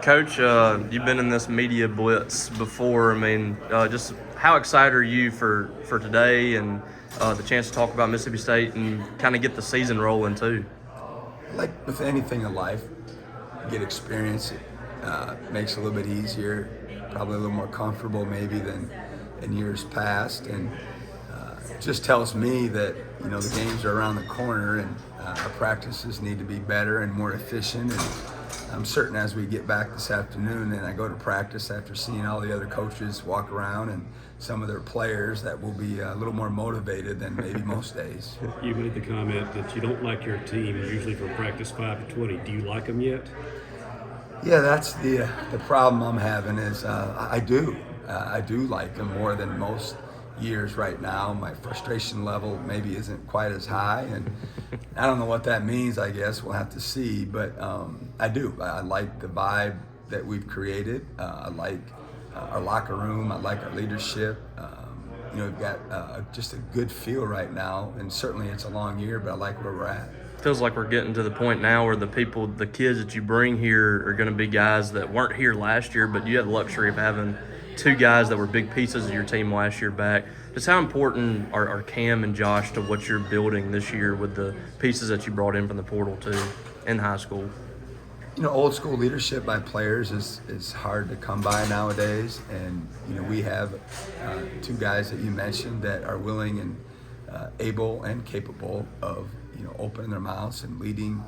Coach, you've been in this media blitz before. I mean, just how excited are you for today and the chance to talk about Mississippi State and kind of get the season rolling too? Like with anything in life, you get experience. It makes it a little bit easier, probably a little more comfortable maybe than in years past, and just tells me that the games are around the corner and our practices need to be better and more efficient. And I'm certain as we get back this afternoon and I go to practice after seeing all the other coaches walk around and some of their players, that will be a little more motivated than maybe most days. You made the comment that you don't like your team usually from practice 5 to 20. Do you like them yet? Yeah, that's the problem I'm having is I do like them more than most years right now. My frustration level maybe isn't quite as high, and I don't know what that means. I guess we'll have to see, but I do. I like the vibe that we've created. I like our locker room. I like our leadership. We've got just a good feel right now, and certainly it's a long year, but I like where we're at. Feels like we're getting to the point now where the kids that you bring here are going to be guys that weren't here last year, but you have the luxury of having two guys that were big pieces of your team last year back. Just how important are Cam and Josh to what you're building this year with the pieces that you brought in from the portal too in high school? Old school leadership by players is hard to come by nowadays, and we have two guys that you mentioned that are willing and able and capable of opening their mouths and leading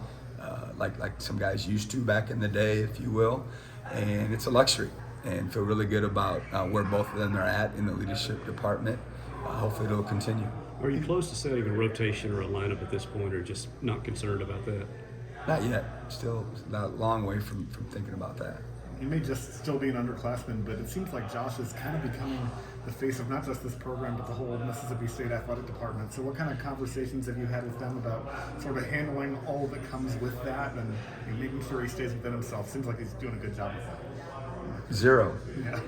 like some guys used to back in the day, if you will. And it's a luxury, and feel really good about where both of them are at in the leadership department. Hopefully it'll continue. Are you close to setting a rotation or a lineup at this point, or just not concerned about that? Not yet. Still a long way from thinking about that. He may just still be an underclassman, but it seems like Josh is kind of becoming the face of not just this program, but the whole Mississippi State athletic department. So what kind of conversations have you had with them about sort of handling all that comes with that and making sure he stays within himself? Seems like he's doing a good job with that. Zero. Yeah.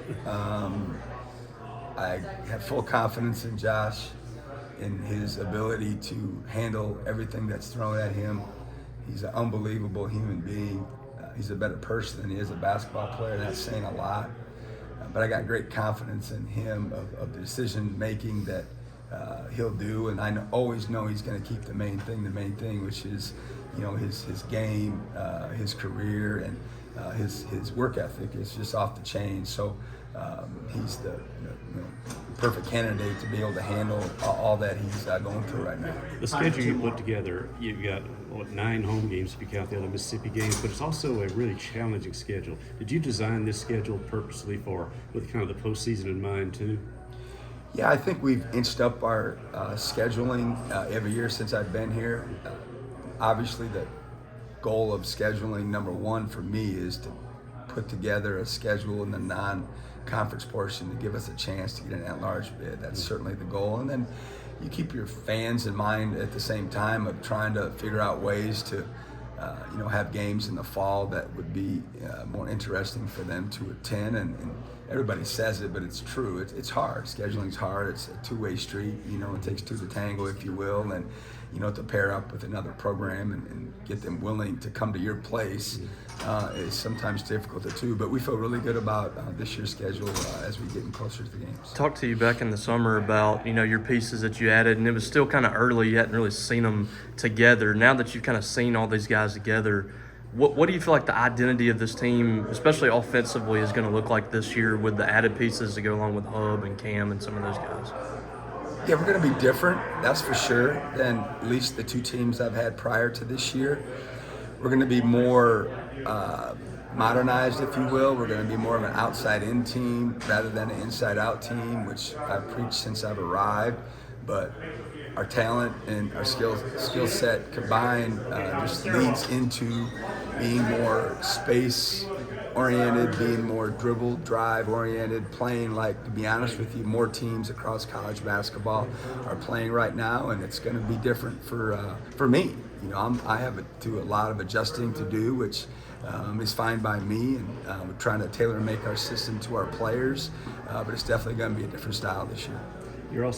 I have full confidence in Josh, in his ability to handle everything that's thrown at him. He's an unbelievable human being. He's a better person than he is a basketball player. That's saying a lot. But I got great confidence in him of the decision making that he'll do, and I always know he's going to keep the main thing, which is his game, his career, and his work ethic is just off the chain. So he's the perfect candidate to be able to handle all that he's going through right now. The schedule you put together, you've got 9 home games if you count the other Mississippi games, but it's also a really challenging schedule. Did you design this schedule purposely with kind of the postseason in mind too? Yeah, I think we've inched up our scheduling every year since I've been here. Obviously, the goal of scheduling, number one for me, is to put together a schedule in the non-conference portion to give us a chance to get an at-large bid. That's certainly the goal. And then you keep your fans in mind at the same time of trying to figure out ways to have games in the fall that would be more interesting for them to attend. And everybody says it, but it's true. It's hard. Scheduling's hard. It's a two-way street. It takes two to tango, if you will. And to pair up with another program and get them willing to come to your place is sometimes difficult too. But we feel really good about this year's schedule as we get closer to the games. Talked to you back in the summer about your pieces that you added, and it was still kind of early. You hadn't really seen them together. Now that you've kind of seen all these guys together, what do you feel like the identity of this team, especially offensively, is going to look like this year with the added pieces to go along with Hub and Cam and some of those guys? Yeah, we're going to be different, that's for sure, than at least the two teams I've had prior to this year. We're going to be more modernized, if you will. We're going to be more of an outside-in team rather than an inside-out team, which I've preached since I've arrived. But our talent and our skill set combined just leads into being more space-oriented, being more dribble, drive-oriented, playing like, to be honest with you, more teams across college basketball are playing right now, and it's going to be different for me. I have a lot of adjusting to do, which is fine by me, and we're trying to tailor and make our system to our players, but it's definitely going to be a different style this year. You're also